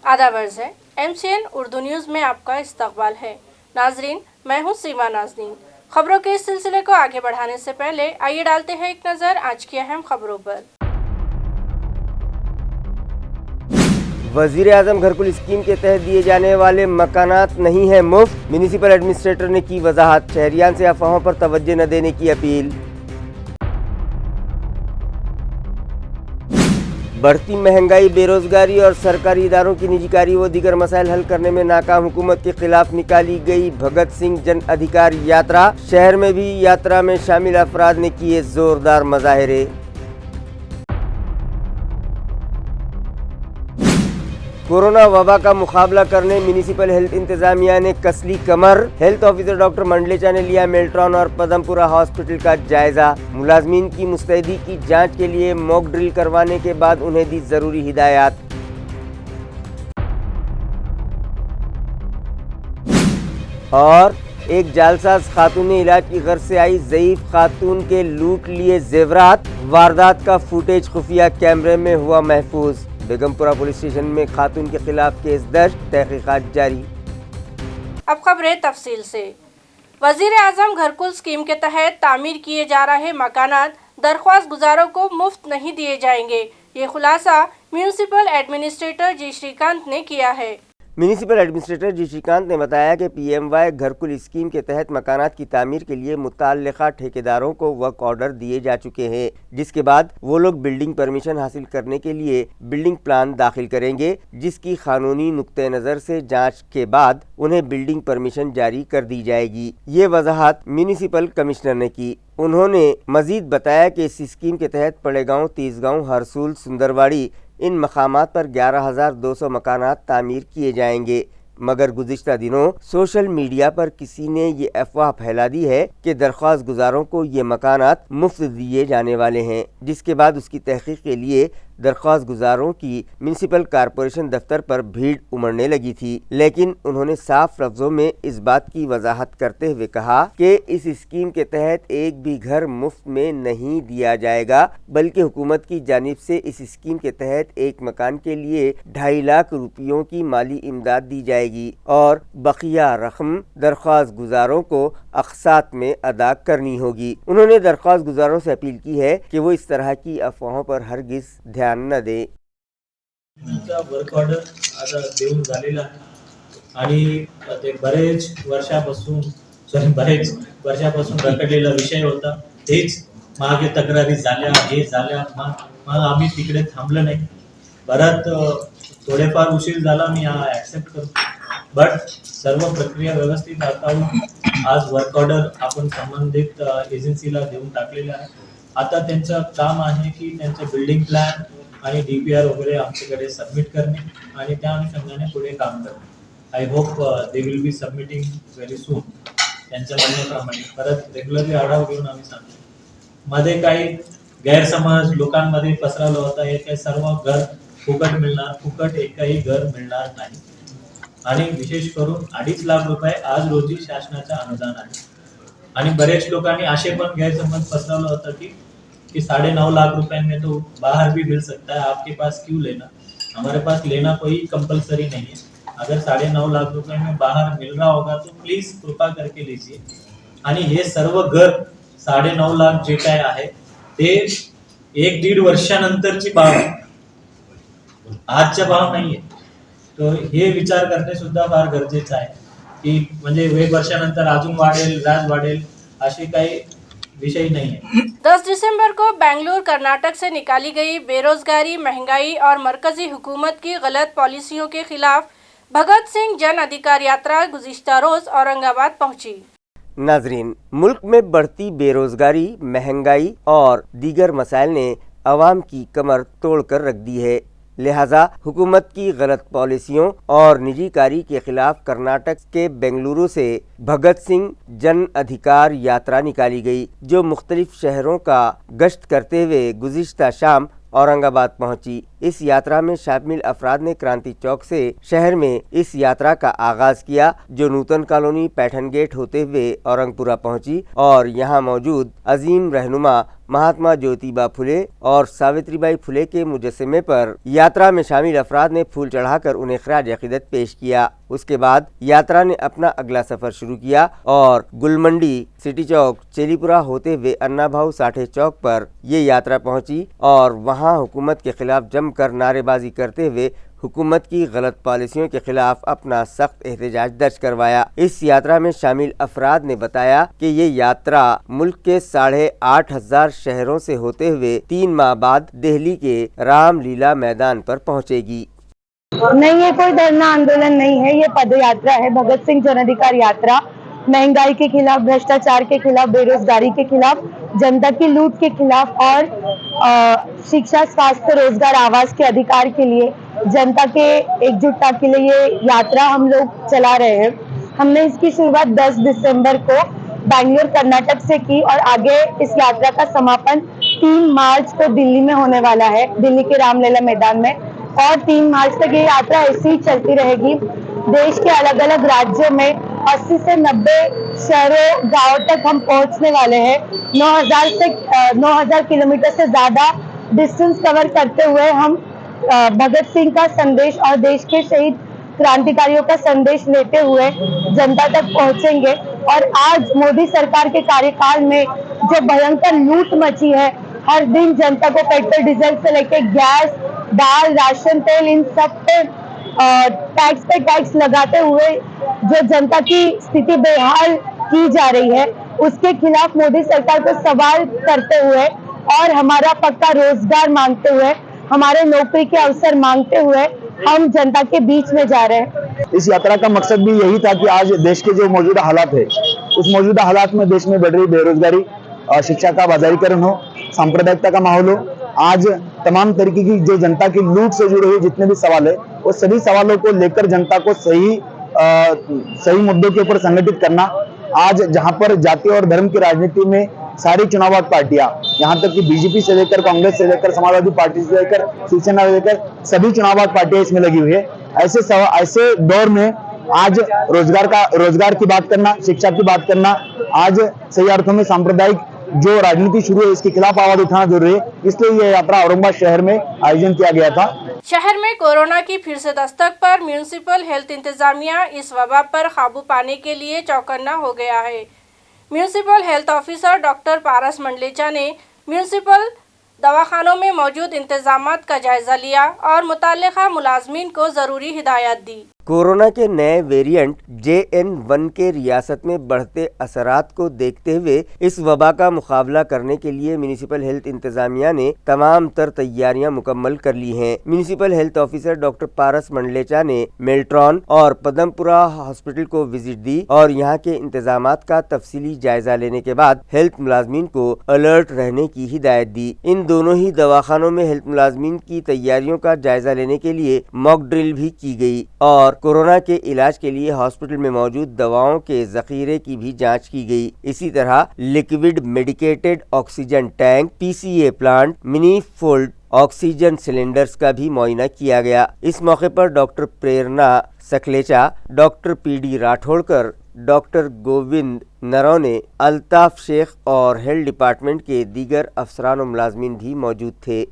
आदाब अर्ज़ है। MCN उर्दू न्यूज़ में आपका इस्तकबाल है। नाजरीन, मैं हूँ सीमा नाज़नीन। खबरों के इस सिलसिले को आगे बढ़ाने से पहले आइए डालते हैं एक नज़र आज की अहम खबरों पर। वज़ीर आज़म घरकुल स्कीम के तहत दिए जाने वाले मकानात नहीं हैं मुफ्त। म्यूनिसिपल एडमिनिस्ट्रेटर ने की वजाहत। शहरियान से अफवाहों पर तवज्जो न देने की अपील। बढ़ती महंगाई, बेरोजगारी और सरकारी इदारों की निजीकारी व दीगर मसाइल हल करने में नाकाम हुकूमत के खिलाफ निकाली गई भगत सिंह जन अधिकार यात्रा। शहर में भी यात्रा में शामिल अफराद ने किए जोरदार मुजाहरे। कोरोना वबा का मुकाबला करने म्यूनिसिपल हेल्थ इंतजामिया ने कसली कमर। हेल्थ ऑफिसर डॉक्टर मंडलेचा ने लिया मेल्ट्रॉन और पदमपुरा हॉस्पिटल का जायजा। मुलाजमीन की मुस्तैदी की जांच के लिए मॉक ड्रिल करवाने के बाद उन्हें दी जरूरी हिदायत। और एक जालसाज खातून ने इलाज की गर्ज से आई ज़ईफ खातून के लूट लिए जेवरात। वारदात का फुटेज खुफिया कैमरे में हुआ महफूज। बेगमपुरा पुलिस स्टेशन में खातून के खिलाफ केस दर्ज, तहकीकात जारी। अब खबरें तफसील से। वज़ीर आज़म घरकुल स्कीम के तहत तामीर किए जा रहे मकानात दरख्वास्त गुजारों को मुफ्त नहीं दिए जाएंगे। ये खुलासा म्यूनिसिपल एडमिनिस्ट्रेटर जी श्रीकांत ने किया है। म्यूनिसिपल एडमिनिस्ट्रेटर जी श्रीकांत ने बताया कि PMY घरकुल स्कीम के तहत मकानात की तामीर के लिए मुताल्लिका ठेकेदारों को वर्क ऑर्डर दिए जा चुके हैं, जिसके बाद वो लोग बिल्डिंग परमिशन हासिल करने के लिए बिल्डिंग प्लान दाखिल करेंगे, जिसकी कानूनी नुक्ते नज़र से जांच के बाद उन्हें बिल्डिंग परमिशन जारी कर दी जाएगी। ये वजाहत म्यूनिसिपल कमिश्नर ने की। उन्होंने मजीद बताया कि इस स्कीम के तहत पड़ेगांव, तीसगांव, हरसूल, सुंदरवाड़ी इन मकामात पर 11,200 मकानात तामीर किए जाएंगे। मगर गुज़िश्ता दिनों सोशल मीडिया पर किसी ने ये अफवाह फैला दी है कि दरख्वास्त गुजारों को ये मकानात मुफ्त दिए जाने वाले हैं, जिसके बाद उसकी तहकीक के लिए दरख्वास्त गुजारों की म्यूनिसिपल कॉरपोरेशन दफ्तर पर भीड़ उमड़ने लगी थी। लेकिन उन्होंने साफ लफ्जों में इस बात की वजाहत करते हुए कहा कि इस स्कीम के तहत एक भी घर मुफ्त में नहीं दिया जाएगा, बल्कि हुकूमत की जानिब से इस स्कीम के तहत एक मकान के लिए 2.5 लाख रुपयों की माली इमदाद दी जाएगी और बकिया रकम दरख्वास्त गुजारों को अक़सात में अदा करनी होगी। उन्होंने दरख्वास्त गुजारों से अपील की है कि वो इस तरह की अफवाहों पर हरगिज ध्यान न दे। वर्क ऑर्डर आता देऊन झालेला आहे आणि ते बरेच वर्षापासून रखडलेला विषय होता। तेच मागे तक्रारी झाल्या, हे झाल्या, मग आम्ही तिकडे थांबलो नाही। परत थोडेफार उशीर झाला, मी ऍक्सेप्ट करतो, बट सर्व प्रक्रिया व्यवस्थित हाताळून आज वर्क ऑर्डर आपण संबंधित एजन्सीला देऊन टाकलेला आहे। आता त्यांचं काम आहे की त्यांचं बिल्डिंग प्लॅन आणि DPR वगैरे आमच्याकडे सबमिट करणे आणि त्या अनुषंगाने पुढे काम करणे। I hope they will be submitting very soon त्यांच्या म्हणण्याप्रमाणे। परत रेग्युलरली आढावा घेऊन आम्ही सांगतो। मध्ये काही गैरसमज लोकांमध्ये पसरवला होता, हे काही सर्व घर फुकट मिळणार, फुकट एकही घर मिळणार नाही आणि विशेष करून 2.5 लाख रुपये आज रोजी शासनाचं अनुदान आहे। आणि बरेच लोकांनी असे पण गैरसमज पसरवला होता की 9.5 लाख रुपए में तो बाहर भी मिल सकता है, आपके पास क्यों लेना। हमारे पास लेना कोई कंपलसरी नहीं है। अगर 9.5 लाख रुपए में बाहर मिल रहा होगा तो प्लीज कृपा करके लीजिए। आणि हे सर्व घर 9.5 लाख जे काय आहे ते 1-1.5 वर्षानंतरची भाव आहे, आजचा भाव नाहीये। तो हे विचार करणे सुद्धा फार गरजेचं आहे की म्हणजे 1 वर्षानंतर अजून वाढेल, व्याज वाढेल, असे काही विषय नहीं है। 10 दिसंबर को बेंगलुरु कर्नाटक से निकाली गई बेरोजगारी, महंगाई और मरकजी हुकूमत की गलत पॉलिसियों के खिलाफ भगत सिंह जन अधिकार यात्रा गुज़िश्ता रोज औरंगाबाद पहुंची। नाजरीन, मुल्क में बढ़ती बेरोजगारी, महंगाई और दीगर मसाइल ने अवाम की कमर तोड़ कर रख दी है। लिहाजा हुकूमत की गलत पॉलिसियों और निजीकारी के खिलाफ कर्नाटक के बेंगलुरु से भगत सिंह जन अधिकार यात्रा निकाली गई, जो मुख्तलिफ शहरों का गश्त करते हुए गुज़िश्ता शाम औरंगाबाद पहुंची। इस यात्रा में शामिल अफराद ने क्रांति चौक से शहर में इस यात्रा का आगाज किया, जो नूतन कॉलोनी, पैठन गेट होते हुए औरंगपुरा पहुंची और यहां मौजूद अजीम रहनुमा महात्मा ज्योतिबा फुले और सावित्रीबाई फुले के मुजस्समे पर यात्रा में शामिल अफराद ने फूल चढ़ाकर उन्हें खराज अकीदत पेश किया। उसके बाद यात्रा ने अपना अगला सफर शुरू किया और गुलमंडी, सिटी चौक, चेलीपुरा होते हुए अन्ना भाऊ साठे चौक पर ये यात्रा पहुंची और वहां हुकूमत के खिलाफ जमकर नारेबाजी करते हुए हुकूमत की गलत पॉलिसियों के खिलाफ अपना सख्त एहतजाज दर्ज करवाया। इस यात्रा में शामिल अफराद ने बताया कि ये यात्रा मुल्क के 8,500 शहरों से होते हुए 3 माह बाद दिल्ली के रामलीला मैदान पर पहुंचेगी। नहीं, ये कोई धरना आंदोलन नहीं है, ये पद यात्रा है। भगत सिंह जन अधिकार यात्रा महंगाई के खिलाफ, भ्रष्टाचार के खिलाफ, बेरोजगारी के खिलाफ, जनता की लूट के खिलाफ और शिक्षा, स्वास्थ्य, रोजगार, आवास के अधिकार के लिए जनता के एकजुटता के लिए ये यात्रा हम लोग चला रहे हैं। हमने इसकी शुरुआत 10 दिसंबर को बेंगलुरु कर्नाटक से की और आगे इस यात्रा का समापन 3 मार्च को दिल्ली में होने वाला है, दिल्ली के रामलीला मैदान में। और 3 मार्च तक ये यात्रा ऐसी ही चलती रहेगी। देश के अलग अलग राज्यों में 80 से 90 शहरों, गांवों तक हम पहुंचने वाले हैं। 9,000 किलोमीटर से ज्यादा डिस्टेंस कवर करते हुए हम भगत सिंह का संदेश और देश के शहीद क्रांतिकारियों का संदेश लेते हुए जनता तक पहुंचेंगे। और आज मोदी सरकार के कार्यकाल में जो भयंकर लूट मची है, हर दिन जनता को पेट्रोल डीजल से लेके गैस, दाल, राशन तेल, इन सब पे टैक्स पे टैक्स लगाते हुए जो जनता की स्थिति बेहाल की जा रही है, उसके खिलाफ मोदी सरकार को सवाल करते हुए और हमारा पक्का रोजगार मांगते हुए, हमारे नौकरी के अवसर मांगते हुए हम जनता के बीच में जा रहे हैं। इस यात्रा का मकसद भी यही था कि आज देश के जो मौजूदा हालात है, उस मौजूदा हालात में देश में बढ़ रही बेरोजगारी, शिक्षा का बाजारीकरण हो, सांप्रदायिकता का माहौल हो, आज तमाम तरीके की जो जनता की लूट से जुड़े हुए जितने भी सवाल है, वो सभी सवालों को लेकर जनता को सही मुद्दों के ऊपर संगठित करना। आज जहां पर जाति और धर्म की राजनीति में सारी चुनाववाद पार्टियां, यहाँ तक कि बीजेपी से लेकर, कांग्रेस से लेकर, समाजवादी पार्टी से लेकर, शिवसेना से लेकर सभी चुनाववाद पार्टियां इसमें लगी हुई है। ऐसे दौर में आज रोजगार की बात करना, शिक्षा की बात करना, आज सही अर्थों में सांप्रदायिक जो राजनीति शुरू है, इसके खिलाफ आवाज उठाना जरूरी है। इसलिए यह यात्रा औरंगाबाद शहर में आयोजन किया गया था। शहर में कोरोना की फिर से दस्तक पर म्यूनिसिपल हेल्थ इंतजामिया इस वबा पर काबू पाने के लिए चौकन्ना हो गया है। म्यूनिसिपल हेल्थ ऑफिसर डॉक्टर पारस मंडलेचा ने म्यूनिसिपल दवाखानों में मौजूद इंतजामात का जायजा लिया और मुताल्लिका मुलाजमीन को जरूरी हिदायत दी। कोरोना के नए वेरिएंट JN1 के रियासत में बढ़ते असरात को देखते हुए इस वबा का मुकाबला करने के लिए म्यूनिसिपल हेल्थ इंतजामिया ने तमाम तर तैयारियां मुकम्मल कर ली हैं। म्यूनिसिपल हेल्थ ऑफिसर डॉक्टर पारस मंडलेचा ने मेल्ट्रॉन और पदमपुरा हॉस्पिटल को विजिट दी और यहाँ के इंतजामात का तफसीली जायजा लेने के बाद हेल्थ मुलाजमीन को अलर्ट रहने की हिदायत दी। इन दोनों ही दवाखानों में हेल्थ मुलाजमीन की तैयारियों का जायजा लेने के लिए मॉक ड्रिल भी की गई और कोरोना के इलाज के लिए हॉस्पिटल में मौजूद दवाओं के जखीरे की भी जांच की गई। इसी तरह liquid medicated oxygen tank, PCA plant, mini fold oxygen cylinders का भी मुआयना किया गया। इस मौके पर doctor Prerna Sakalecha, doctor PD Rathodkar, doctor Govind Naraune, Altaf Sheikh और हेल्थ डिपार्टमेंट के दीगर अफसरान और मुलाजमीन भी मौजूद थे।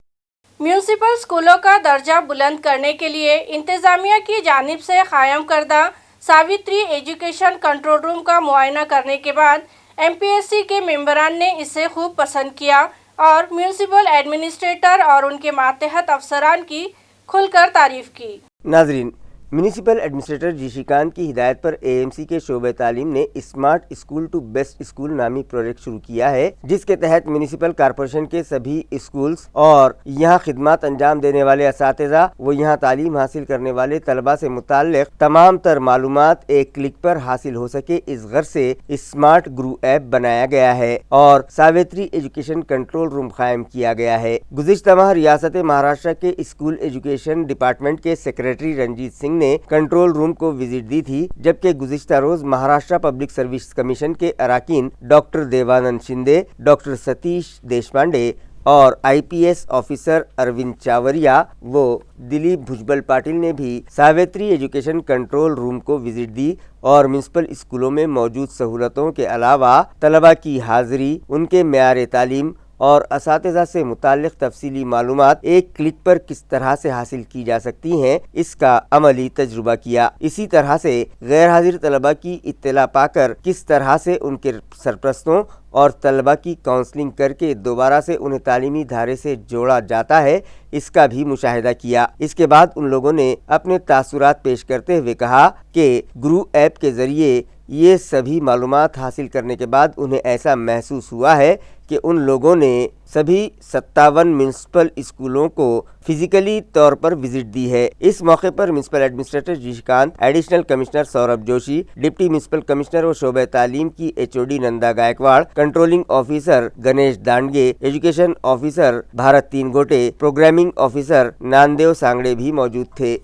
म्यूनिसिपल स्कूलों का दर्जा बुलंद करने के लिए इंतजामिया की जानिब से कायम करदा सावित्री एजुकेशन कंट्रोल रूम का मुआयना करने के बाद MPSC के मेंबरान ने इसे खूब पसंद किया और म्यूनिसिपल एडमिनिस्ट्रेटर और उनके मातहत अफसरान की खुलकर तारीफ की। नाजरीन, म्यूनिसिपल एडमिनिस्ट्रेटर जी श्रीकांत की हिदायत पर AMC के शोबे तालीम ने smart school to best school नामी प्रोजेक्ट शुरू किया है, जिसके तहत म्यूनिसिपल कॉर्पोरेशन के सभी स्कूल्स और यहाँ खिदमत अंजाम देने वाले असातिज़ा व यहाँ तालीम हासिल करने वाले तलबा से मुताल्लिक तमाम तर मालूमात एक क्लिक पर हासिल हो सके, इस गर्ज से स्मार्ट गुरु ऐप बनाया गया है और सावित्री एजुकेशन कंट्रोल रूम कायम किया गया है। गुज़िश्ता माह रियासत महाराष्ट्र के स्कूल एजुकेशन डिपार्टमेंट के सेक्रेटरी रंजीत सिंह ने कंट्रोल रूम को विजिट दी थी, जबकि गुज़िश्ता रोज महाराष्ट्र पब्लिक सर्विस कमीशन के अराकीन डॉक्टर देवानंद शिंदे, डॉक्टर सतीश देशपांडे और IPS ऑफिसर अरविंद चावरिया व दिलीप भुजबल पाटिल ने भी सावित्री एजुकेशन कंट्रोल रूम को विजिट दी और म्यूनिसिपल स्कूलों में मौजूद सहूलतों के अलावा तलबा की हाजिरी, उनके मेयार तालीम اور اساتذہ سے متعلق تفصیلی معلومات ایک کلک پر کس طرح سے حاصل کی جا سکتی ہیں اس کا عملی تجربہ کیا۔ اسی طرح سے غیر حاضر طلبہ کی اطلاع پا کر کس طرح سے ان کے سرپرستوں اور طلبہ کی کاؤنسلنگ کر کے دوبارہ سے انہیں تعلیمی دھارے سے جوڑا جاتا ہے اس کا بھی مشاہدہ کیا۔ اس کے بعد ان لوگوں نے اپنے تاثرات پیش کرتے ہوئے کہا کہ گرو ایپ کے ذریعے یہ سبھی معلومات حاصل کرنے کے بعد انہیں ایسا محسوس ہوا ہے کہ ان لوگوں نے سبھی 57 میونسپل اسکولوں کو فزیکلی طور پر وزٹ دی ہے۔ اس موقع پر municipal administrator ji Shrikant, additional commissioner Saurabh Joshi, deputy municipal commissioner و شعبہ تعلیم کی HOD Nanda Gaikwad, controlling officer Ganesh Dandge, education officer Bharat Tingote, programming officer ناندیو سانگڑے بھی موجود تھے۔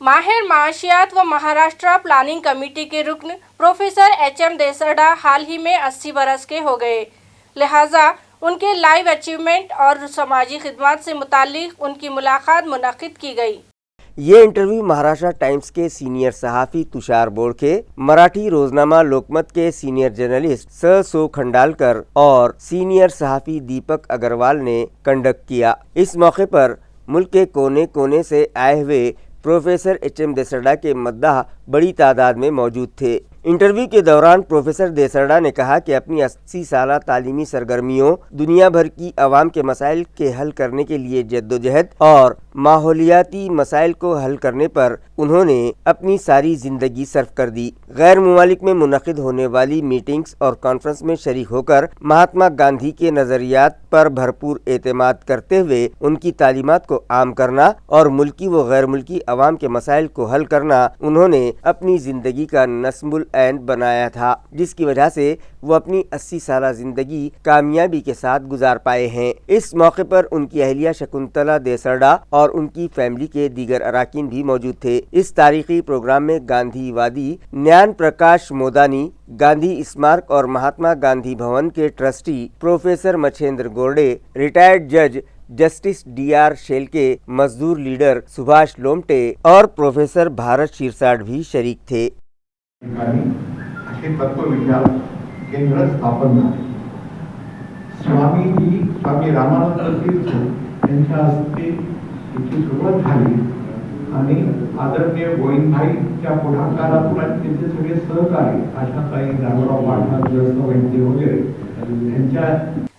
ماہر معاشیات و مہاراشٹرا پلاننگ کمیٹی کے رکن پروفیسر HM دیسرڈا حال ہی میں 80 برس کے ہو گئے، لہٰذا ان کے لائف اچیومنٹ اور سماجی خدمات سے متعلق ان کی ملاقات منعقد کی گئی۔ یہ انٹرویو مہاراشٹر ٹائمز کے سینئر صحافی تشار بوڑکھے، مراٹھی روزنامہ لوکمت کے سینئر جرنلسٹ سو کھنڈالکر اور سینئر صحافی دیپک اگروال نے کنڈکٹ کیا۔ اس موقع پر ملک کے کونے کونے سے آئے ہوئے پروفیسر HM دیسرڈا کے مداح بڑی تعداد میں موجود تھے۔ انٹرویو کے دوران پروفیسر دیسرڈا نے کہا کہ اپنی 80 سالہ تعلیمی سرگرمیوں، دنیا بھر کی عوام کے مسائل کے حل کرنے کے لیے جدوجہد اور ماحولیاتی مسائل کو حل کرنے پر انہوں نے اپنی ساری زندگی صرف کر دی۔ غیر ممالک میں منعقد ہونے والی میٹنگز اور کانفرنس میں شریک ہو کر مہاتما گاندھی کے نظریات پر بھرپور اعتماد کرتے ہوئے ان کی تعلیمات کو عام کرنا اور ملکی و غیر ملکی عوام کے مسائل کو حل کرنا انہوں نے اپنی زندگی کا نصب العین بنایا تھا، جس کی وجہ سے وہ اپنی 80 سالہ زندگی کامیابی کے ساتھ گزار پائے ہیں۔ اس موقع پر ان کی اہلیہ شکنتلا دیسرڈا اور ان کی فیملی کے دیگر اراکین بھی موجود تھے۔ اس تاریخی پروگرام میں گاندھی وادی، نیان پرکاش مودانی، گاندھی اسمارک اور مہاتما گاندھی بھون کے ٹرسٹی پروفیسر مچھیندر گورڈے، ریٹائرڈ جج جسٹس DR شیلکے، مزدور لیڈر سبھاش لومٹے اور پروفیسر بھارت شیرساٹ بھی شریک تھے۔ असे तत्वविचार केंद्र स्थापन झाले। स्वामी रामानंद तीर्थ यांच्या हस्ते याची सुरुवात झाली आणि आदरणीय गोविंदभाईच्या पुढाकारातून आणि त्यांचे सगळे सहकारी आशाताई रामराव पाटणकर जयस्त वैद्य वगैरे यांच्या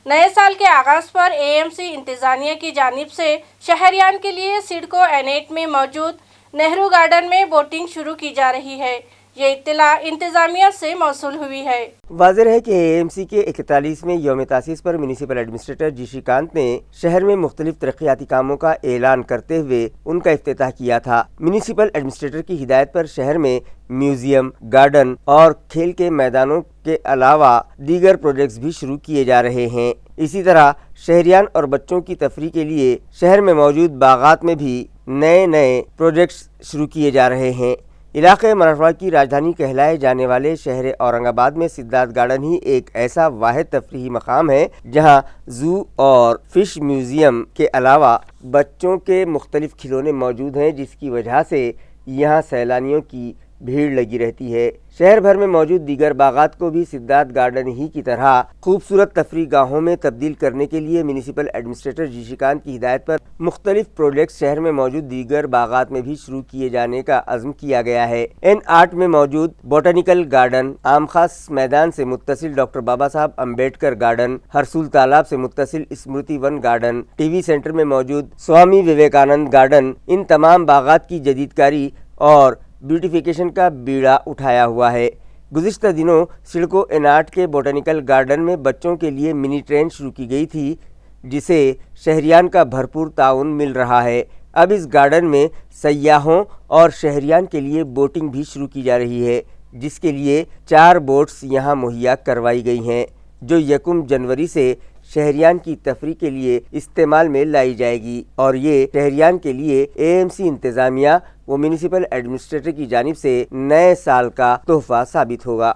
नए साल के आगाज पर AMC इंतजामिया की जानिब से शहरियान के लिए सिडको N8 में मौजूद नेहरू गार्डन में बोटिंग शुरू की जा रही है। ये इत्तला इंतजामिया से मौसूल हुई है। واضح ہے کہ AMC کے 41ویں یوم تاسیس پر میونسپل ایڈمنسٹریٹر جی شکانت نے شہر میں مختلف ترقیاتی کاموں کا اعلان کرتے ہوئے ان کا افتتاح کیا تھا۔ میونسپل ایڈمنسٹریٹر کی ہدایت پر شہر میں میوزیم، گارڈن اور کھیل کے میدانوں کے علاوہ دیگر پروجیکٹس بھی شروع کیے جا رہے ہیں۔ اسی طرح شہریان اور بچوں کی تفریح کے لیے شہر میں موجود باغات میں بھی نئے پروجیکٹس شروع کیے جا رہے ہیں۔ علاقے مراٹھواڑہ کی راجدھانی کہلائے جانے والے شہر اورنگ آباد میں سدھارتھ گارڈن ہی ایک ایسا واحد تفریحی مقام ہے جہاں زو اور فش میوزیم کے علاوہ بچوں کے مختلف کھلونے موجود ہیں، جس کی وجہ سے یہاں سیلانیوں کی بھیڑ لگی رہتی ہے۔ شہر بھر میں موجود دیگر باغات کو بھی سدھارتھ گارڈن ہی کی طرح خوبصورت تفریح گاہوں میں تبدیل کرنے کے لیے میونسپل ایڈمنسٹریٹر جی شکانت کی ہدایت پر مختلف پروجیکٹس شہر میں موجود دیگر باغات میں بھی شروع کیے جانے کا عزم کیا گیا ہے۔ N8 میں موجود بوٹینیکل گارڈن، عام خاص میدان سے متصل ڈاکٹر بابا صاحب امبیڈکر گارڈن، ہرسول تالاب سے متصل Smriti one garden, T V centre میں موجود سوامی وویکانند گارڈن، ان تمام باغات کی جدید کاری اور بیوٹیفیکیشن کا بیڑا اٹھایا ہوا ہے۔ گزشتہ دنوں سڑکو N8 کے بوٹینیکل گارڈن میں بچوں کے لیے منی ٹرین شروع کی گئی تھی، جسے شہریان کا بھرپور تعاون مل رہا ہے۔ اب اس گارڈن میں سیاحوں اور شہریان کے لیے بوٹنگ بھی شروع کی جا رہی ہے، جس کے لیے 4 بوٹس یہاں مہیا کروائی گئی ہیں، جو 1 جنوری سے شہریان کی تفریح کے لیے استعمال میں لائی جائے گی، اور یہ شہریان کے لیے AMC انتظامیہ و میونسپل ایڈمنسٹریٹر کی جانب سے نئے سال کا تحفہ ثابت ہوگا۔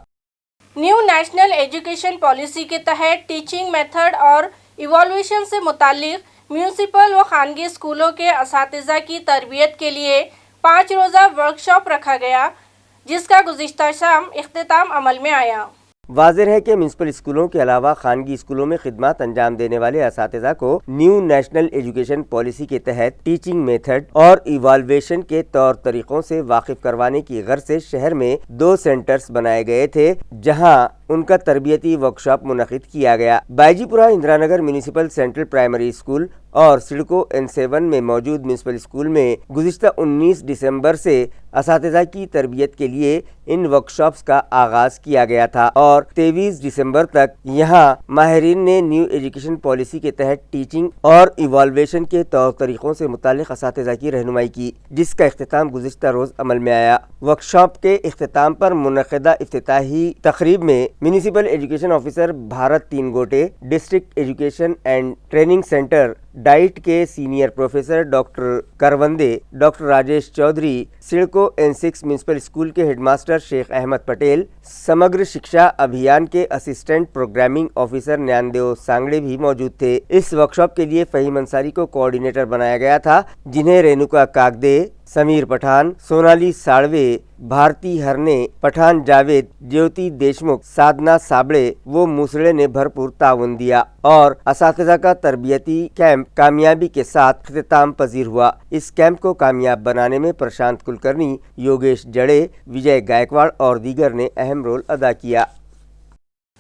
نیو نیشنل ایجوکیشن پالیسی کے تحت ٹیچنگ میتھڈ اور ایوالویشن سے متعلق میونسپل و خانگی اسکولوں کے اساتذہ کی تربیت کے لیے 5 روزہ ورکشاپ رکھا گیا، جس کا گزشتہ شام اختتام عمل میں آیا۔ वाज़ेह है कि म्यूनसिपल स्कूलों के अलावा खानगी स्कूलों में खिदमत अंजाम देने वाले असातिज़ा को न्यू नेशनल एजुकेशन पॉलिसी के तहत टीचिंग मेथड और इवाल्वेशन के तौर तरीकों से वाकिफ करवाने की गर्ज से शहर में 2 सेंटर्स बनाए गए थे, जहां उनका तरबियती वर्कशॉप मुनक़िद किया गया। Baijipura Indiranagar municipal central primary school और सिडको N7 में मौजूद म्यूनसिपल स्कूल में गुज़िश्ता 19 दिसंबर से असातिज़ा की तरबियत के लिए इन वर्कशॉप्स का आगाज़ किया गया था और 23 दिसंबर तक यहाँ माहिरीन ने न्यू एजुकेशन पॉलिसी के तहत टीचिंग और इवाल्वेशन के तौर तरीक़ों से मुताल्लिक़ असातिज़ा की रहनुमाई की, जिसका इख्तिताम गुज़िश्ता रोज़ अमल में आया। वर्कशॉप के इख्तिताम पर मुनक़िदा इफ्तिताही तक़रीब में municipal education officer Bharat Tingote, district education and training centre DIET के senior professor doctor Karwande, doctor Rajesh Chaudhary, CIDCO N6 municipal school के हेडमास्टर शेख अहमद पटेल, समग्र शिक्षा अभियान के assistant programming officer Dnyandev Sangde भी मौजूद थे। इस वर्कशॉप के लिए फ़हीम अंसारी को कोऑर्डिनेटर बनाया गया था, जिन्हें रेणुका कागदे, समीर पठान, सोनाली साड़वे, भारती हरने, पठान जावेद, ज्योति देशमुख, साधना साबड़े व मूसड़े ने भरपूर ताउन दिया और असातिज़ा का तरबियती कैंप कामयाबी के साथ इख्तिताम पजीर हुआ। इस कैंप को कामयाब बनाने में प्रशांत कुलकर्णी, योगेश जड़े, विजय गायकवाड़ और दीगर ने अहम रोल अदा किया।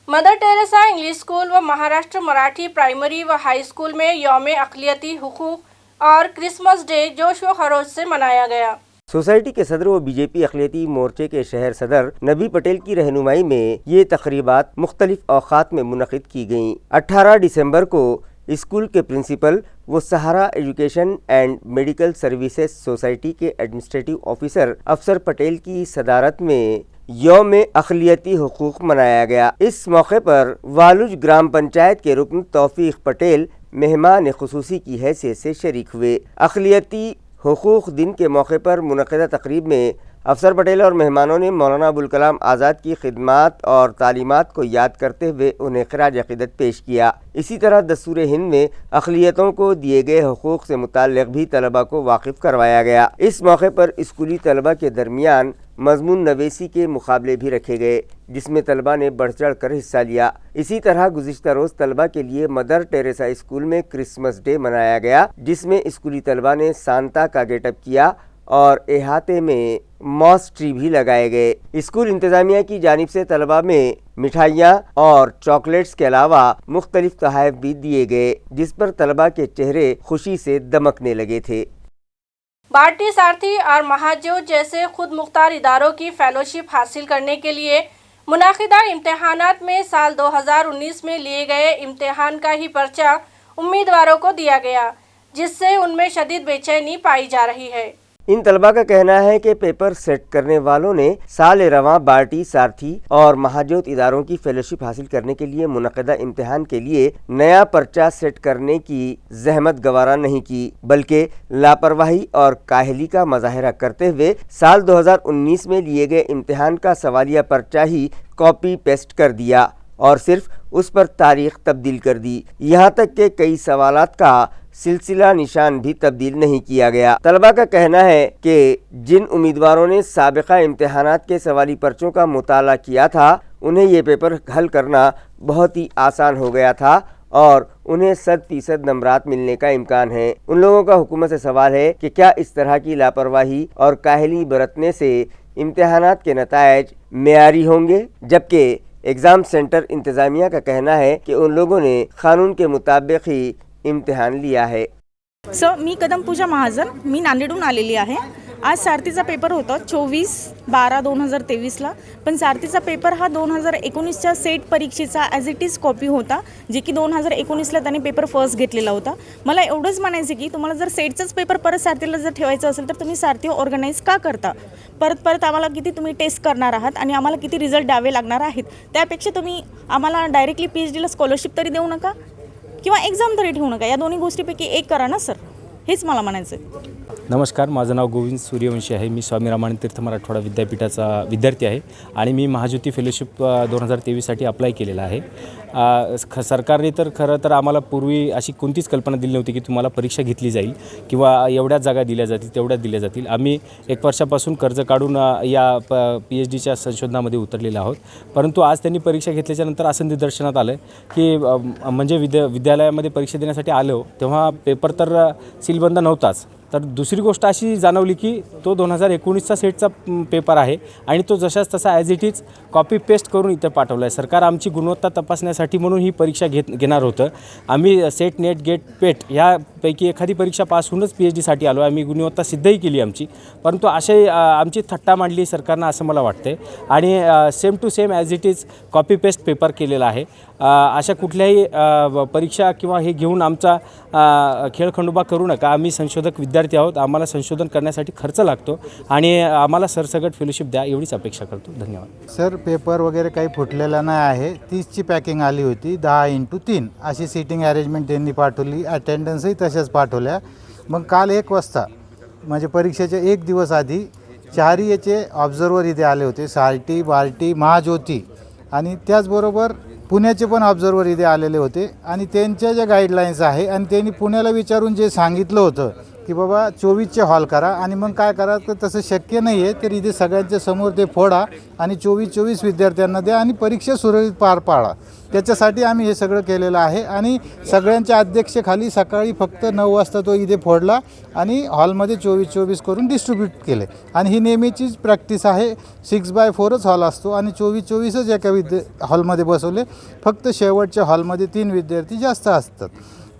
मदर टेरेसा इंग्लिश स्कूल व महाराष्ट्र मराठी प्राइमरी व हाई स्कूल में यौम अक़लियती हुकूक़ और क्रिसमस डे जोश व खरोश से मनाया गया। सोसाइटी के सदर व बीजेपी अक़लियती मोर्चे के शहर सदर नबी पटेल की रहनुमाई में ये तक़रीबात मुख्तलिफ औक़ात में मुनक़िद की गईं। 18 दिसंबर को स्कूल के प्रिंसिपल वो Sahara education and medical services society के एडमिनिस्ट्रेटिव ऑफिसर अफसर पटेल की सदारत में यौम अक़लियती हुकूक़ मनाया गया। इस मौके पर वालुज ग्राम पंचायत के रुकन तौफीक पटेल मेहमान ख़ुसूसी की हैसियत से शरीक हुए। अक़लियती हुकूक़ दिन के मौके पर मुनक़िदा तक़रीब में अफसर पटेल और मेहमानों ने मौलाना अबुल कलाम आज़ाद की खिदमात और तालीमात को याद करते हुए उन्हें ख़िराज अक़ीदत पेश किया। इसी तरह दस्तूर हिंद में अक़लियतों को दिए गए हुकूक़ से मुताल्लिक़ भी तलबा को वाकिफ़ करवाया गया। इस मौके पर स्कूली तलबा के दरमियान मज़मून नवेसी के मुकाबले भी रखे गए, जिसमें तलबा ने बढ़ चढ़ कर हिस्सा लिया। इसी तरह गुज़िश्ता रोज़ तलबा के लिए मदर टेरेसा स्कूल में क्रिसमस डे मनाया गया, जिसमें स्कूली तलबा ने सांता का गेटअप किया और इहाते में मॉस ट्री भी लगाए गए। स्कूल इंतज़ामिया की जानिब से तलबा में मिठाइयाँ और चॉकलेट्स के अलावा मुख्तलिफ तोहफ़े भी दिए गए, जिस पर तलबा के चेहरे खुशी से दमकने लगे थे। भारतीय सारथी और महाजोत जैसे खुद मुख्तार इदारों की फेलोशिप हासिल करने के लिए मुनाकिदा इम्तिहानात में साल 2019 में लिए गए इम्तिहान का ही पर्चा उम्मीदवारों को दिया गया, जिससे उनमें शदीद बेचैनी पाई जा रही है। इन तलबा का कहना है कि पेपर सेट करने वालों ने साल रवां बार्टी सारथी और महाजोत इदारों की फेलोशिप हासिल करने के लिए मुनक़िदा इम्तिहान के लिए नया पर्चा सेट करने की जहमत गवारा नहीं की, बल्कि लापरवाही और काहली का मज़ाहिरा करते हुए साल 2019 में लिए गए इम्तिहान का सवालिया पर्चा ही कॉपी पेस्ट कर दिया और सिर्फ उस पर तारीख तब्दील कर दी। यहाँ तक कि कई सवालात का सिलसिला निशान भी तब्दील नहीं किया गया। तलबा का कहना है कि जिन उम्मीदवारों ने साबिक़ा इम्तिहानात के सवाली पर्चों का मुताला किया था, उन्हें ये पेपर हल करना बहुत ही आसान हो गया था और उन्हें 100% नंबरात मिलने का इम्कान है। उन लोगों का हुकूमत से सवाल है कि क्या इस तरह की लापरवाही और काहली बरतने से इम्तिहानात के नताइज मेयारी होंगे, जबकि एग्ज़ाम सेंटर इंतज़ामिया का कहना है कि उन लोगों ने कानून के मुताबिक ही इम्तिहान लिया है। मी कदम पूजा महाजन, मी नांदेडहून आलेली आहे। आज सारथीचा पेपर होता 24/12/2023ला, पण सारथीचा पेपर हा 2019च्या सेट परीक्षेचा ॲज इट इज कॉपी होता, जे की 2019ला त्यांनी पेपर फर्स्ट घेतलेला होता। मला एवढंच म्हणायचं की तुम्हाला जर सेटचाच पेपर परत सारथीला जर ठेवायचं असेल तर तुम्ही सारथी ऑर्गनाईज का करता? परत आम्हाला किती तुम्ही टेस्ट करणार आहात आणि आम्हाला किती रिझल्ट द्यावे लागणार आहेत? त्यापेक्षा तुम्ही आम्हाला डायरेक्टली PhDला स्कॉलरशिप तरी देऊ नका किंवा एक्झाम तरी ठेवू नका। या दोन्ही गोष्टीपैकी एक करा ना सर। हेच मला म्हणायचं आहे. नमस्कार, माझं नाव गोविंद सूर्यवंशी आहे. मी स्वामी रामानंद तीर्थ मराठवाडा विद्यापीठाचा विद्यार्थी आहे आणि मी महाज्योती फेलोशिप 2023साठी अप्लाय केलेला आहे. सरकारने तर खरं तर आम्हाला पूर्वी अशी कोणतीच कल्पना दिली नव्हती की तुम्हाला परीक्षा घेतली जाईल किंवा एवढ्याच जागा दिल्या जातील तेवढ्याच दिल्या जातील. आम्ही 1 वर्षापासून कर्ज काढून या PhDच्या संशोधनामध्ये उतरलेलो आहोत. परंतु आज त्यांनी परीक्षा घेतल्याच्यानंतर असं निदर्शनात आलं की म्हणजे विद्यालयामध्ये परीक्षा देण्यासाठी आलो तेव्हा पेपर तर सीलबंद नव्हताच. तर दुसरी गोष्ट अशी जाणवली की तो 2019चा सेटचा पेपर आहे आणि तो जशाच तसा as it is copy paste करून इथं पाठवला आहे. सरकार आमची गुणवत्ता तपासण्यासाठी म्हणून ही परीक्षा घेणार होतं. आम्ही सेट, नेट, गेट, पेट ह्यापैकी एखादी परीक्षा पास होऊनच PhDसाठी आलो. आम्ही गुणवत्ता सिद्धही केली आमची, परंतु असे आमची थट्टा मांडली सरकारनं असं मला वाटते आणि same to same as it is copy paste paper केलेला आहे. अशा कुठल्याही परीक्षा किंवा हे घेऊन आमचा खेळखंडोबा करू नका. आम्ही संशोधक विद्यार्थी आहोत. आम्हाला संशोधन करण्यासाठी खर्च लागतो आणि आम्हाला सरसकट फेलोशिप द्या एवढीच अपेक्षा करतो. धन्यवाद. सर, पेपर वगैरे काही फुटलेला नाही आहे. 30ची पॅकिंग आली होती. 10x3 अशी सीटिंग अरेंजमेंट त्यांनी पाठवली. अटेंडन्सही तशाच पाठवल्या. मग काल 1 वाजता म्हणजे परीक्षेच्या 1 दिवस आधी 4 याचे ऑब्झर्वर इथे आले होते. साल्टी, बार्टी, महाज्योती आणि त्याचबरोबर पुण्याचे पण ऑब्झर्वर इथे आलेले होते आणि त्यांच्या ज्या गाईडलाईन्स आहे आणि त्यांनी पुण्याला विचारून जे सांगितलं होतं की बाबा 24चे हॉल करा आणि मग काय करा, तर तसं शक्य नाही आहे. तर इथे सगळ्यांच्या समोर ते फोडा आणि 24 विद्यार्थ्यांना द्या आणि परीक्षा सुरळीत पार पाडा. त्याच्यासाठी आम्ही हे सगळं केलेलं आहे आणि सगळ्यांच्या अध्यक्षेखाली सकाळी फक्त 9 वाजता तो इथे फोडला आणि हॉलमध्ये 24 करून डिस्ट्रीब्यूट केले. आणि ही नेहमीचीच प्रॅक्टिस आहे. 6x4च हॉल असतो आणि 24च एका हॉलमध्ये बसवले. फक्त शेवटच्या हॉलमध्ये 3 विद्यार्थी जास्त असतात,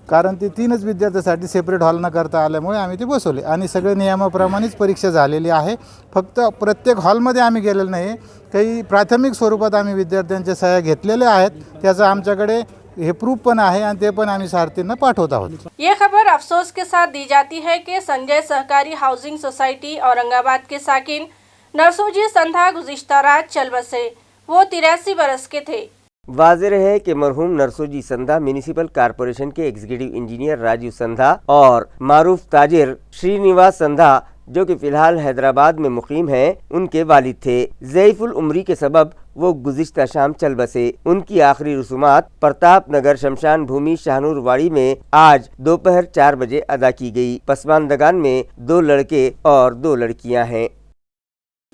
कारण ते 3च विद्यार्थ्यांसाठी सेपरेट हॉल न करता आल्यामुळे आम्ही ते बसवले आणि सगळे नियमाप्रमाणेच परीक्षा झालेली आहे. फक्त प्रत्येक हॉलमध्ये आम्ही गेलेलो नाही. काही प्राथमिक स्वरूपात आम्ही विद्यार्थ्यांच्या सह्या घेतलेल्या आहेत. त्याचं आमच्याकडे ये प्रूफ पण आहे आणि ते पण आम्ही सारथींना पाठवत आहोत. ये खबर अफसोस के साथ दी जाती है कि संजय सहकारी हाउसिंग सोसाइटी औरंगाबाद के साकिन नरसोजी संधा गुज़िश्ता रात चल बसे. वो 83 बरस के थे. वाज़ेह है कि मरहूम नरसोजी संधा म्यूनिसिपल कॉरपोरेशन के एग्जीक्यूटिव इंजीनियर राजीव संधा और मारूफ ताजिर श्रीनिवास संधा जो कि फ़िलहाल हैदराबाद में मुकीम हैं, उनके वालिद थे. ज़ईफ़ुल उम्री के सबब वो गुज़िश्ता शाम चल बसे. उनकी आखिरी रसूमात प्रताप नगर शमशान भूमि शाहनूरवाड़ी में आज दोपहर 4 बजे अदा की गई. पसमानदगान में 2 लड़के और 2 लड़कियां हैं.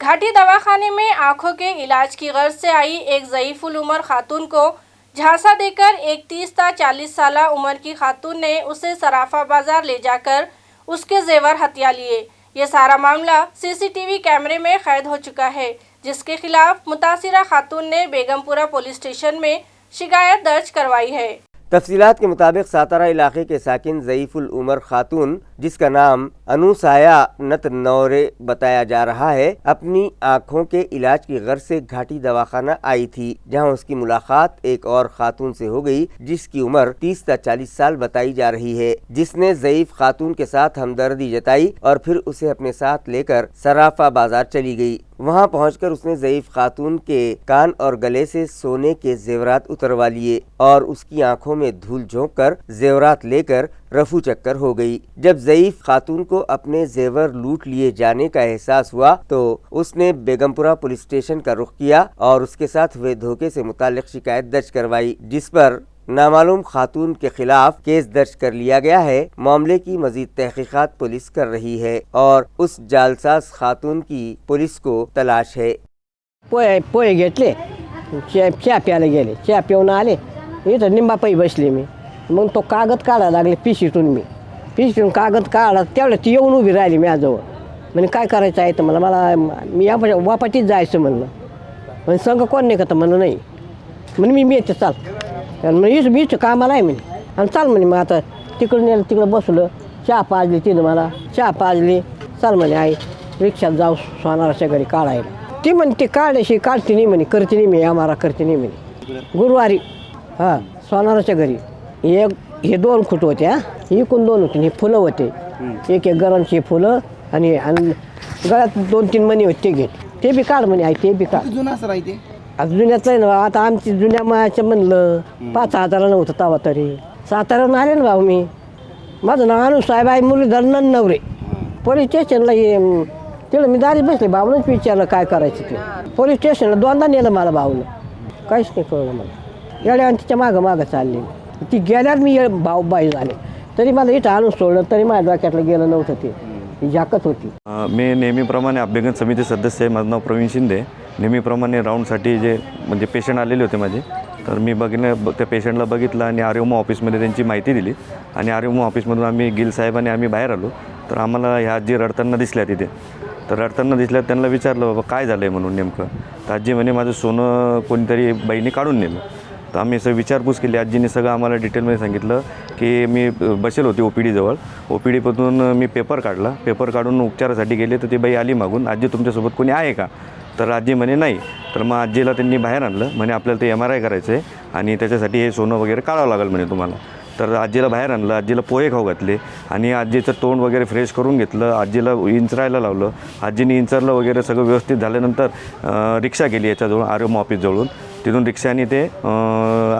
घाटी दवाखाने में आंखों के इलाज की गर्ज से आई एक ज़ईफ़ुल उमर खातून को झांसा देकर एक 30 ता 40 साल उम्र की खातून ने उसे सराफा बाजार ले जाकर उसके जेवर हथिया लिए. ये सारा मामला CCTV कैमरे में कैद हो चुका है, जिसके खिलाफ मुतासिरा खातून ने बेगमपुरा पुलिस स्टेशन में शिकायत दर्ज करवाई है. तफसीलात के मुताबिक सातारा इलाके के साकिन ज़ईफ़ुल उमर खातून, जिसका नाम अनुसाया नत नौरे बताया जा रहा है, अपनी आँखों के इलाज की गर्ज से घाटी दवाखाना आई थी, जहां उसकी मुलाकात एक और खातून से हो गई जिसकी उम्र 30 से 40 साल बताई जा रही है, जिसने ज़ईफ़ खातून के साथ हमदर्दी जताई और फिर उसे अपने साथ लेकर सराफा बाजार चली गई. वहां पहुंचकर उसने ज़ईफ़ खातून के कान और गले से सोने के जेवरात उतरवा लिए और उसकी आंखों में धूल झोंक कर जेवरात लेकर रफू चक्कर हो गई. जब ज़ईफ़ खातून को अपने जेवर लूट लिए जाने का एहसास हुआ तो उसने बेगमपुरा पुलिस स्टेशन का रुख किया और उसके साथ हुए धोखे से मुताल्लिक शिकायत दर्ज करवाई, जिस पर नामालूम खातून के खिलाफ केस दर्ज कर लिया गया है. मामले की मजीद तहकीकात पुलिस कर रही है और उस जालसाज खातून की पुलिस को तलाश है. पोहे घेतले, चहा प्यायला गेले, चहा पिऊन आले, इथं निंबापायी बसले मी. मग तो कागद काढायला लागले पिशीतून कागद काढा, तेवढं ती येऊन उभी राहिली माझ्याजवळ. म्हणजे काय करायचं आहे तर मला मी या वापाटीच जायचं म्हणलं. म्हणजे संघ कोण नाही का, म्हणलं नाही. म्हणजे मी येते चाल, मी कामाला आहे म्हणे आणि चाल म्हणे. मग आता तिकडून नेलं, तिकडं बसलं, चहा पाजली तिनं मला, चहा पाजली. चाल म्हणे आई रिक्षात जाऊ सोनाराच्या घरी काढायला. ती म्हणते काढायची, काढते नाही म्हणे, करते नाही मी, आम्हाला करते नाही म्हणे. गुरुवारी हां सोनाराच्या घरी हे 2 खूट होते. इकून 2 होते, हे फुलं होते, एक गरमची फुलं आणि गळ्यात 2-3 मणी होते, ते घेत, ते बी काढ म्हणे आई, ते बी काढ. जुन्याचं आहे ना, आता आमची जुन्या मायाचं म्हणलं 5,000 नव्हतं तवा, तरी साताऱ्यानं आले ना भाऊ मी. माझं नाव अनु साहेब आहे, मुरलीधर नन्नवरे. पोलीस स्टेशनला तिला मी दारी बसले, भाऊनच विचारलं काय करायचं ते. पोलीस स्टेशनला दोनदा नेलं मला भाऊनं, काहीच नाही कळलं मला. येड्या आणि तिच्या मागं चालले. ती गेल्यावर मी भाऊ बाई झाले, तरी मला इथं आणून सोडलं, तरी माझ्या डोक्यातलं गेलं नव्हतं ते. ही जाकत होती. मी नेहमीप्रमाणे अभ्यागत समिती सदस्य आहे. माझं नाव प्रवीण शिंदे. नेहमीप्रमाणे राऊंडसाठी जे म्हणजे पेशंट आलेले होते माझे, तर मी त्या पेशंटला बघितलं आणि आर्योमो ऑफिसमध्ये त्यांची माहिती दिली. आणि आर्योमो ऑफिसमधून आम्ही गिल साहेब आणि आम्ही बाहेर आलो. तर आम्हाला ह्या आजी रडताना दिसल्या तिथे. तर रडताना दिसल्या, त्यांना विचारलं बाबा काय झालं आहे म्हणून नेमकं. तर आजी म्हणे माझं सोनं कोणीतरी बाईने काढून नेलं. तर आम्ही असं विचारपूस केली. आजीने सगळं आम्हाला डिटेलमध्ये सांगितलं की मी बसेल होती OPD जवळ. OPDपासून मी पेपर काढला. पेपर काढून उपचारासाठी गेले, तर ती बाई आली मागून, आजी तुमच्यासोबत कोणी आहे का. तर आजी म्हणे नाही. तर मग आजीला त्यांनी बाहेर आणलं. म्हणे आपल्याला ते MRI करायचं आहे आणि त्याच्यासाठी हे सोनं वगैरे काढावं लागेल म्हणे तुम्हाला. तर आजीला बाहेर आणलं. आजीला पोहे खाऊ घातले आणि आजीचं तोंड वगैरे फ्रेश करून घेतलं. आजीला इंचरायला लावलं. आजीने इंचरलं वगैरे सगळं व्यवस्थित झाल्यानंतर रिक्षा केली याच्याजवळ आर्योमो ऑफिसजवळून. तिथून रिक्षाने ते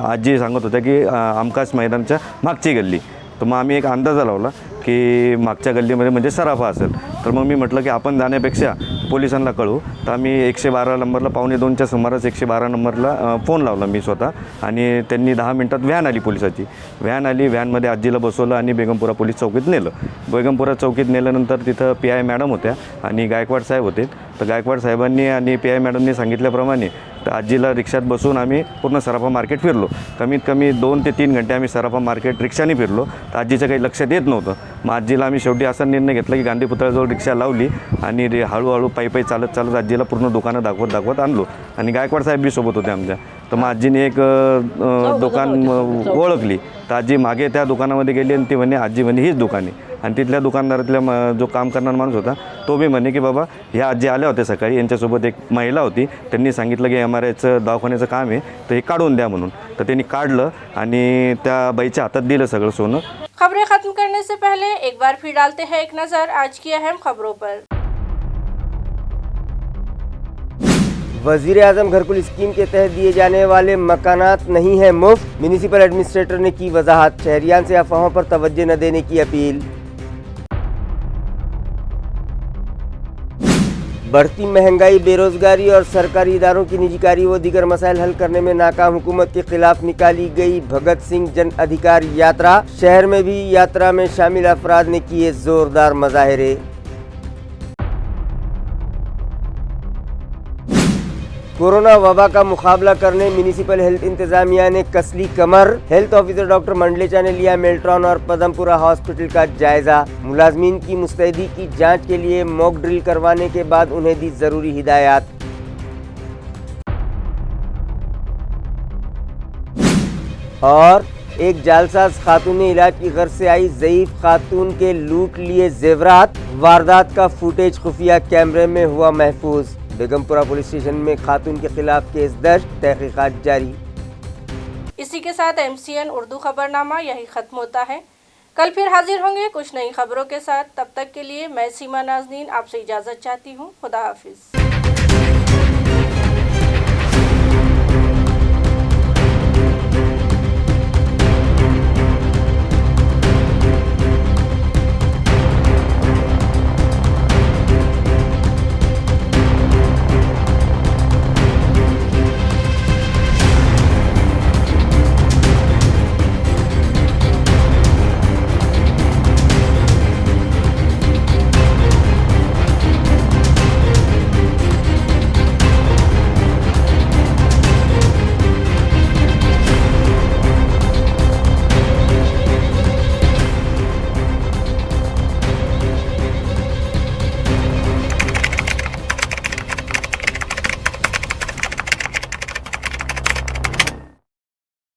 आजी सांगत होत्या की आमकाच मैदानच्या मागची गल्ली. तर मग आम्ही एक अंदाजा लावला की मागच्या गल्लीमध्ये म्हणजे सराफा असेल. तर मग मी म्हटलं की आपण जाण्यापेक्षा पोलिसांना कळवू. तर आम्ही 112 नंबरला 1:45च्या सुमारास 112 नंबरला फोन लावला मी स्वतः. आणि त्यांनी 10 मिनटात व्हॅन आली, पोलिसाची व्हॅन आली. व्हॅनमध्ये आजीला बसवलं आणि बेगमपुरा पोलीस चौकीत नेलं. बेगमपुरा चौकीत नेल्यानंतर तिथं PI मॅडम होत्या आणि गायकवाड साहेब होते. तर गायकवाड साहेबांनी आणि PI मॅडमनी सांगितल्याप्रमाणे तर आजीला रिक्षात बसून आम्ही पूर्ण सराफा मार्केट फिरलो. कमीत कमी 2 ते 3 घंटे आम्ही सराफा मार्केट रिक्षाने फिरलो. तर आजीचं काही लक्षात येत नव्हतं. मग आजीला आम्ही शेवटी असा निर्णय घेतला की गांधी पुतळ्याजवळ रिक्षा लावली आणि हळूहळू पायी चालत आजीला पूर्ण दुकानं दाखवत आणलो. आणि गायकवाड साहेब बी सोबत होते आमच्या. तर मग आजीने एक दुकान ओळखली. तर आजी मागे त्या दुकानामध्ये गेली आणि ती म्हणे आजी म्हणे हीच दुकान आहे. आणि तिथल्या दुकानदारातल्या जो काम करणारा माणूस होता तो बी म्हणे की बाबा ह्या आजी आल्या होत्या सकाळी, यांच्यासोबत एक महिला होती, त्यांनी सांगितलं की MRIचं दवाखान्याचं काम आहे तर हे काढून द्या म्हणून. तर त्यांनी काढलं आणि त्या बाईच्या हातात दिलं सगळं सोनं. खबरें खत्म करने से पहले एक बार फिर डालते हैं एक नजर आज की अहम खबरों पर। वजीर आजम घरकुल स्कीम के तहत दिए जाने वाले मकानात नहीं है मुफ्त। म्यूनिसिपल एडमिनिस्ट्रेटर ने की वजाहत। शहरियान से अफवाहों पर तवज्जो न देने की अपील। बढ़ती महंगाई, बेरोजगारी और सरकारी इदारों की निजीकारी व दीगर मसाइल हल करने में नाकाम हुकूमत के खिलाफ निकाली गई भगत सिंह जन अधिकार यात्रा। शहर में भी यात्रा में शामिल अफराद ने किए जोरदार मुजाहरे। कोरोना वबा का मुकाबला करने म्यूनिसिपल हेल्थ इंतजामिया ने कसली कमर। हेल्थ ऑफिसर डॉक्टर मंडलेचा ने लिया मेल्ट्रॉन और पदमपुरा हॉस्पिटल का जायजा। मुलाजमीन की मुस्तैदी की जांच के लिए मॉक ड्रिल करवाने के बाद उन्हें दी जरूरी हिदायत। और एक जालसाज खातून इलाज की गर्ज से आई ज़ईफ खातून के लूट लिए जेवरात। वारदात का फुटेज खुफिया कैमरे में हुआ महफूज। बेगमपुरा पुलिस स्टेशन में खातून के खिलाफ केस दर्ज, तहकीकात जारी। इसी के साथ MCN उर्दू खबरनामा यही खत्म होता है। कल फिर हाजिर होंगे कुछ नई खबरों के साथ। तब तक के लिए मैं सीमा नाज़नीन आपसे इजाज़त चाहती हूँ। खुदा हाफिज़।